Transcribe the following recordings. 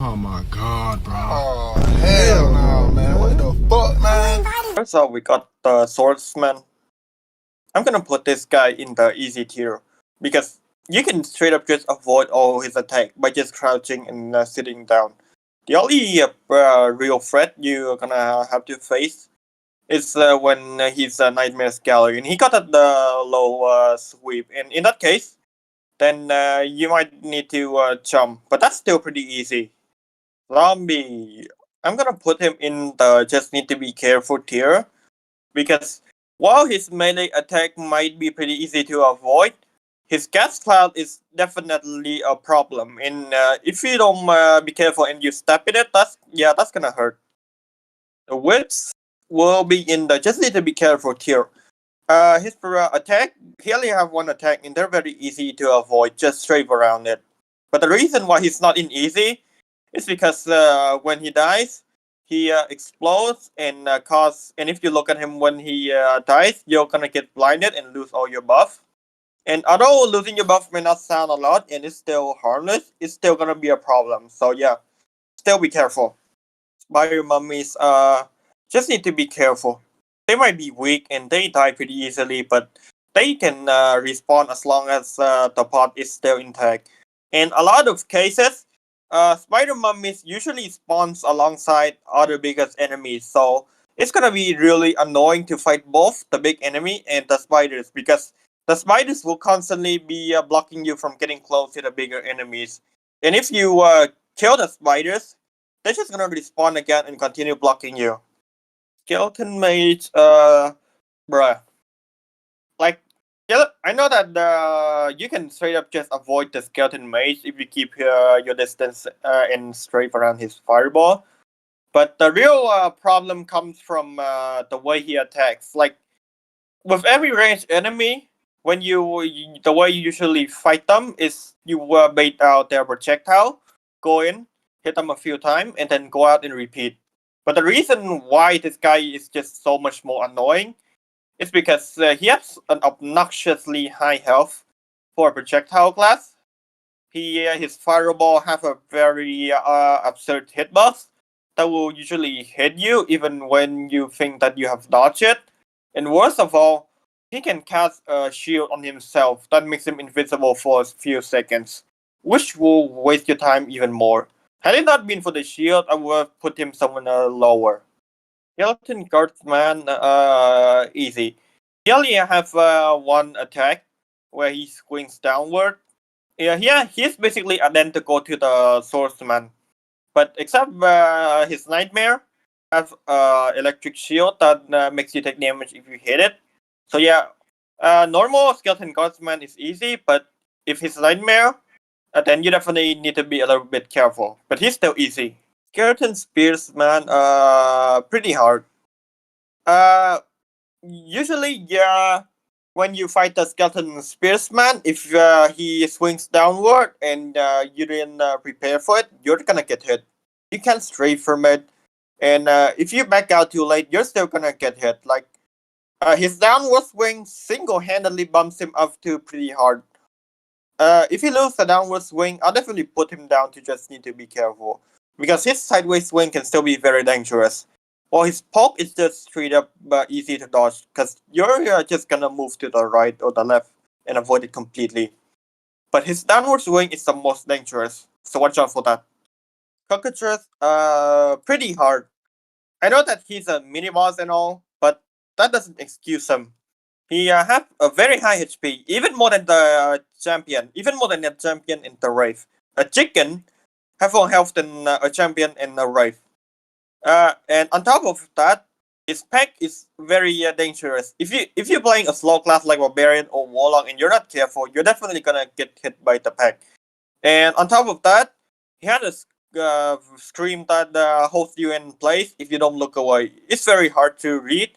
Oh my god, bro. Oh, hell no, man. What the fuck, man? First off, we got the swordsman. I'm gonna put this guy in the easy tier because you can straight up just avoid all his attack by just crouching and sitting down. The only real threat you're gonna have to face is when he's a Nightmare Scaler and he got at the low sweep. And in that case, then you might need to jump, but that's still pretty easy. Zombie. I'm gonna put him in the just need to be careful tier because while his melee attack might be pretty easy to avoid, his gas cloud is definitely a problem. And if you don't be careful and you step in it, that's gonna hurt. The whips will be in the just need to be careful tier. His attack, he only have one attack and they're very easy to avoid, just strafe around it. But the reason why he's not in easy is because when he dies, he explodes and and if you look at him when he dies, you're gonna get blinded and lose all your buff. And although losing your buff may not sound a lot and it's still harmless, it's still gonna be a problem. So yeah, still be careful. Spider mummies just need to be careful. They might be weak and they die pretty easily, but they can respawn as long as the pot is still intact. In a lot of cases, spider mummies usually spawns alongside other biggest enemies, so it's gonna be really annoying to fight both the big enemy and the spiders because the spiders will constantly be blocking you from getting close to the bigger enemies. And if you kill the spiders, they're just gonna respawn again and continue blocking you. Skeleton mage, bruh. Like, yeah, I know that you can straight up just avoid the skeleton mage if you keep your distance and strafe around his fireball. But the real problem comes from the way he attacks. Like, with every ranged enemy, when the way you usually fight them is you bait out their projectile, go in, hit them a few times, and then go out and repeat. But the reason why this guy is just so much more annoying is because he has an obnoxiously high health for a projectile class. His fireball have a very absurd hitbox that will usually hit you even when you think that you have dodged it. And worst of all, he can cast a shield on himself that makes him invisible for a few seconds, which will waste your time even more. Had it not been for the shield, I would have put him somewhere lower. Skeleton Guardsman, easy. He only have one attack where he swings downward. Yeah, he's basically identical to the Swordsman, but except his Nightmare have electric shield that makes you take damage if you hit it. So yeah, normal Skeleton Guardsman is easy, but if his Nightmare, then you definitely need to be a little bit careful. But he's still easy. Skeleton Spearsman, pretty hard. Uh, Usually, yeah, when you fight the skeleton spearsman, if he swings downward and you didn't prepare for it, you're gonna get hit. You can't stray from it, and if you back out too late, you're still gonna get hit. Like his downward swing single-handedly bumps him up to pretty hard. If he loses the downward swing, I'll definitely put him down to just need to be careful because his sideways swing can still be very dangerous. Well, his poke is just straight up easy to dodge because you're just gonna move to the right or the left and avoid it completely. But his downward swing is the most dangerous, so watch out for that. Cockatrice, pretty hard. I know that he's a mini boss and all, but that doesn't excuse him. He have a very high HP, even more than the champion, even more than the champion in the Wraith. A chicken have more health than a champion in the Wraith. And on top of that, his pack is very dangerous. If you're playing a slow class like Barbarian or Warlock and you're not careful, you're definitely gonna get hit by the pack. And on top of that, he had a scream that holds you in place if you don't look away. It's very hard to read,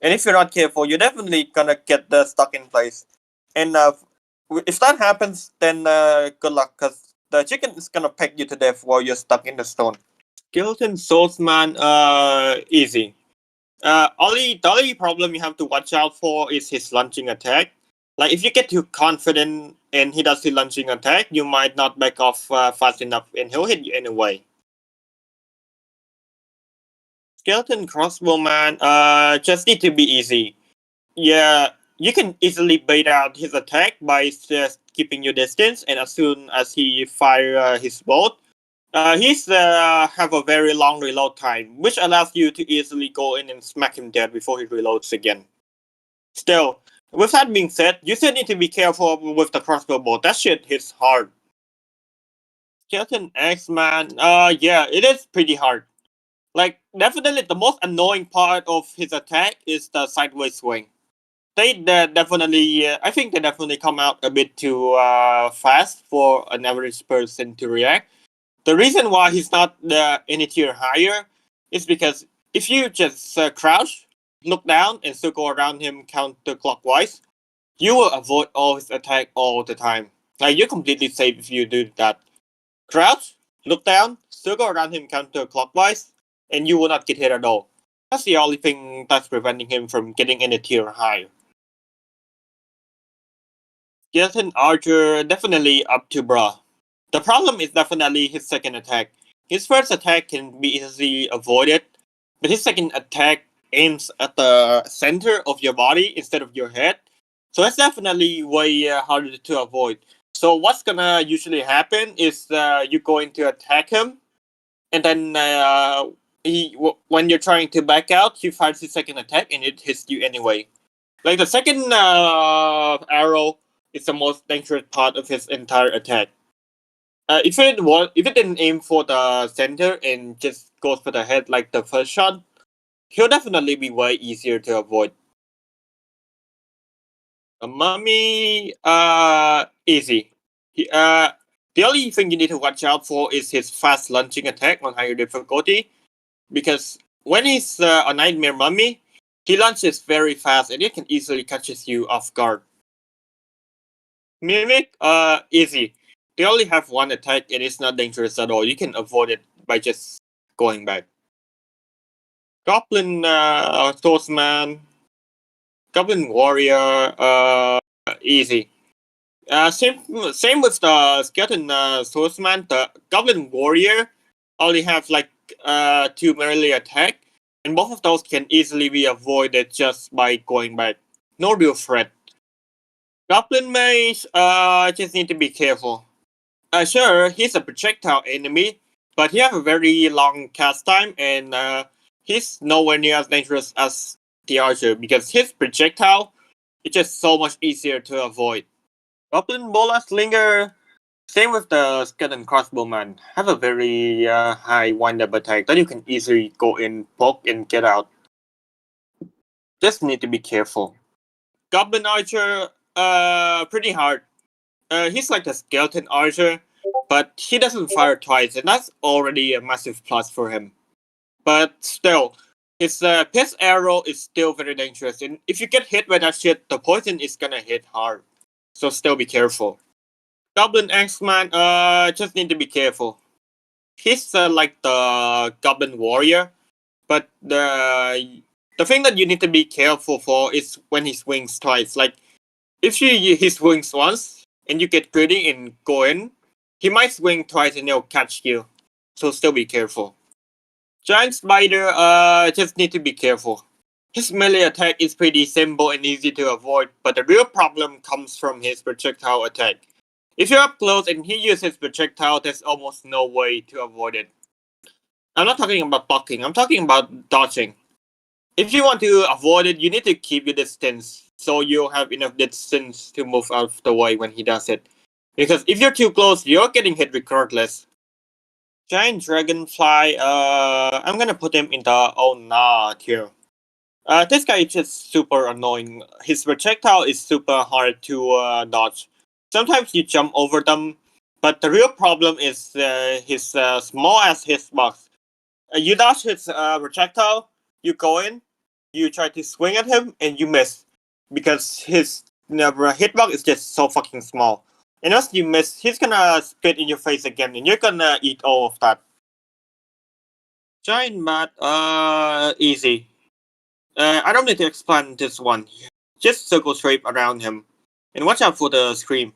and if you're not careful, you're definitely gonna get stuck in place. And if that happens, then good luck, cause the chicken is gonna peck you to death while you're stuck in the stone. Skeleton Swordsman, easy. The only problem you have to watch out for is his launching attack. Like if you get too confident and he does the launching attack, you might not back off fast enough, and he'll hit you anyway. Skeleton crossbowman, just need to be easy. Yeah, you can easily bait out his attack by just keeping your distance, and as soon as he fire his bolt, he's have a very long reload time, which allows you to easily go in and smack him dead before he reloads again. Still, with that being said, you still need to be careful with the crossbow bolt. That shit hits hard. Skeleton X Man, yeah, it is pretty hard. Like, definitely the most annoying part of his attack is the sideways swing. I think they definitely come out a bit too fast for an average person to react. The reason why he's not any tier higher is because if you just crouch, look down, and circle around him counterclockwise, you will avoid all his attack all the time. Like, you're completely safe if you do that. Crouch, look down, circle around him counterclockwise, and you will not get hit at all. That's the only thing that's preventing him from getting any tier higher. Skeleton Archer definitely up to bra. The problem is definitely his second attack. His first attack can be easily avoided, but his second attack aims at the center of your body instead of your head. So that's definitely way harder to avoid. So what's gonna usually happen is you're going to attack him, and then when you're trying to back out, he fires his second attack and it hits you anyway. Like the second arrow is the most dangerous part of his entire attack. If it didn't aim for the center and just goes for the head like the first shot, he'll definitely be way easier to avoid. A mummy, easy. He, the only thing you need to watch out for is his fast lunging attack on higher difficulty, because when he's a nightmare mummy, he launches very fast and it can easily catches you off guard. Mimic, easy. They only have one attack and it's not dangerous at all. You can avoid it by just going back. Goblin Swordsman, Goblin Warrior, easy. Same with the Skeleton Swordsman. The Goblin Warrior only have like two melee attack, and both of those can easily be avoided just by going back. No real threat. Goblin Mage, just need to be careful. Sure, he's a projectile enemy, but he have a very long cast time, and he's nowhere near as dangerous as the archer because his projectile is just so much easier to avoid. Goblin Bola Slinger, same with the skeleton crossbowman, have a very high wind-up attack that you can easily go in, poke, and get out. Just need to be careful. Goblin Archer, pretty hard. He's like a skeleton archer, but he doesn't fire twice, and that's already a massive plus for him. But still, his piss arrow is still very dangerous, and if you get hit by that shit, the poison is gonna hit hard. So still be careful. Goblin Axeman, just need to be careful. He's like the Goblin Warrior, but the thing that you need to be careful for is when he swings twice. Like, if he swings once and you get greedy and go in, he might swing twice and he'll catch you. So still be careful. Giant Spider, just need to be careful. His melee attack is pretty simple and easy to avoid, but the real problem comes from his projectile attack. If you're up close and he uses projectile, there's almost no way to avoid it. I'm not talking about blocking, I'm talking about dodging. If you want to avoid it, you need to keep your distance so you have enough distance to move out of the way when he does it. Because if you're too close, you're getting hit regardless. Giant Dragonfly, I'm gonna put him in the oh nah tier. This guy is just super annoying. His projectile is super hard to dodge. Sometimes you jump over them, but the real problem is his small ass hitbox. You dodge his projectile, you go in, you try to swing at him, and you miss. Because his hitbox is just so fucking small. And once you miss, he's gonna spit in your face again, and you're gonna eat all of that. Giant Mat, easy. I don't need to explain this one. Just circle straight around him. And watch out for the scream.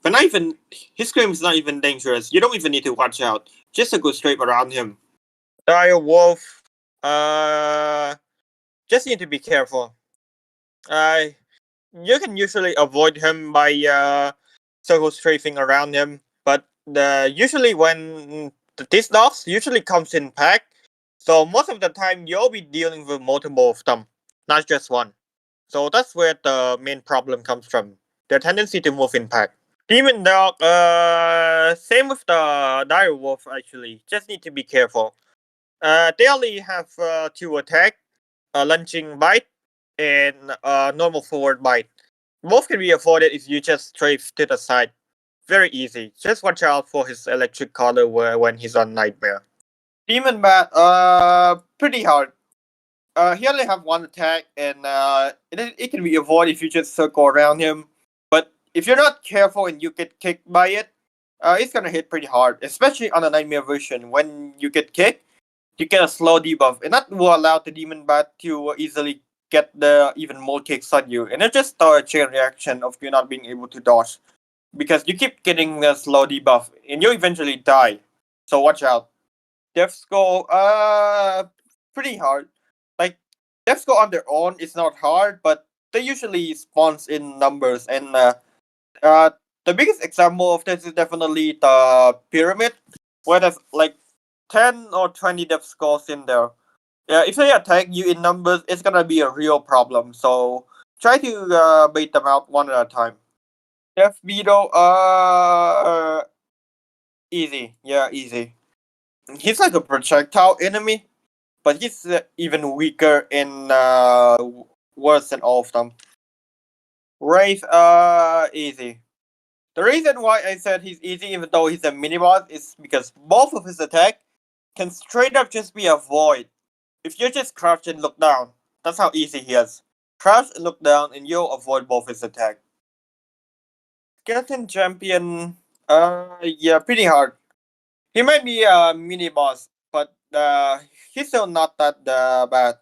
But not even, his scream is not even dangerous. You don't even need to watch out. Just circle straight around him. Dire Wolf. Uh, just need to be careful. Uh, you can usually avoid him by circle strafing around him, but usually when these dogs usually comes in pack, so most of the time you'll be dealing with multiple of them, not just one. So that's where the main problem comes from. Their tendency to move in pack. Demon dog, same with the dire wolf actually. Just need to be careful. They only have two attack, a lunging bite and a normal forward bite. Both can be avoided if you just strafe to the side. Very easy. Just watch out for his electric collar when he's on nightmare. Demon bat, pretty hard. He only have one attack, and it can be avoided if you just circle around him. But if you're not careful and you get kicked by it, it's gonna hit pretty hard, especially on the nightmare version. When you get kicked, you get a slow debuff, and that will allow the demon bat to easily get the even more kicks on you, and it just start a chain reaction of you not being able to dodge because you keep getting the slow debuff, and you eventually die. So watch out. Death Skull, pretty hard. Like Death Skull on their own is not hard, but they usually spawns in numbers, and uh, the biggest example of this is definitely the pyramid, where there's like 10 or 20 Death Skulls in there. Yeah, if they attack you in numbers, it's gonna be a real problem. So try to bait them out one at a time. Death Beetle, easy. Yeah, easy. He's like a projectile enemy, but he's even weaker and worse than all of them. Wraith, easy. The reason why I said he's easy, even though he's a mini boss, is because both of his attack can straight up just be a void. If you just crouch and look down, that's how easy he is. Crouch and look down, and you'll avoid both his attack. Skeleton Champion, yeah, pretty hard. He might be a mini boss, but he's still not that bad.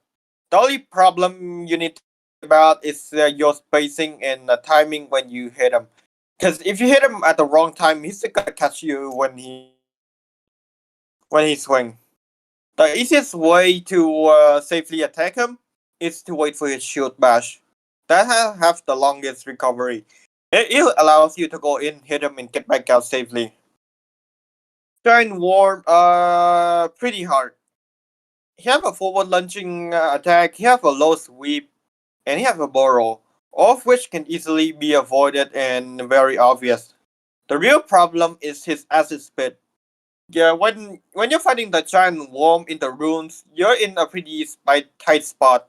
The only problem you need to worry about is your spacing and timing when you hit him. Because if you hit him at the wrong time, he's gonna catch you when he swing. The easiest way to safely attack him is to wait for his shield bash. That have the longest recovery. It allows you to go in, hit him, and get back out safely. Giant Worm, pretty hard. He have a forward lunging attack, he have a low sweep, and he have a burrow, all of which can easily be avoided and very obvious. The real problem is his acid spit. Yeah, when you're fighting the giant worm in the ruins, you're in a pretty tight spot.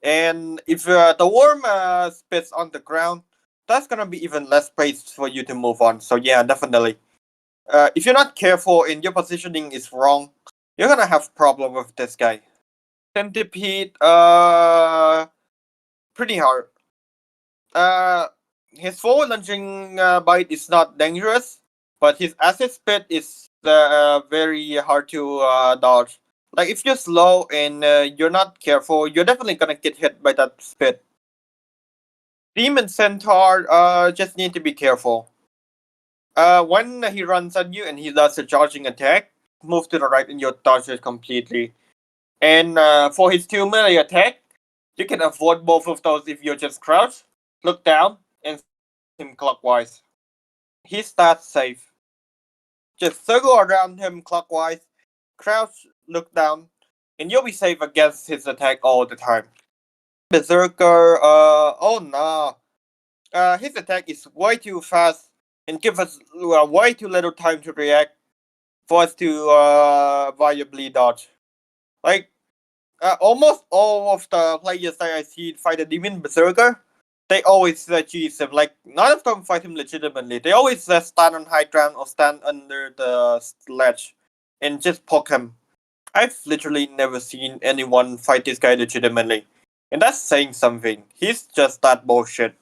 And if the worm spits on the ground, that's gonna be even less space for you to move on. So yeah, definitely. If you're not careful and your positioning is wrong, you're gonna have problem with this guy. Centipede, pretty hard. Uh, his forward lunging bite is not dangerous, but his acid spit is very hard to dodge. Like if you're slow and you're not careful, you're definitely gonna get hit by that spit. Demon Centaur, just need to be careful. When he runs at you and he does a charging attack, move to the right and you'll dodge it completely. And for his two melee attack, you can avoid both of those if you just crouch, look down, and him clockwise. He starts safe. Just circle around him clockwise, crouch, look down, and you'll be safe against his attack all the time. Berserker, oh no. His attack is way too fast and give us way too little time to react for us to viably dodge. Like, almost all of the players that I see fight the Demon Berserker, they always cheese him. Like, none of them fight him legitimately. They always stand on high ground or stand under the ledge and just poke him. I've literally never seen anyone fight this guy legitimately. And that's saying something. He's just that bullshit.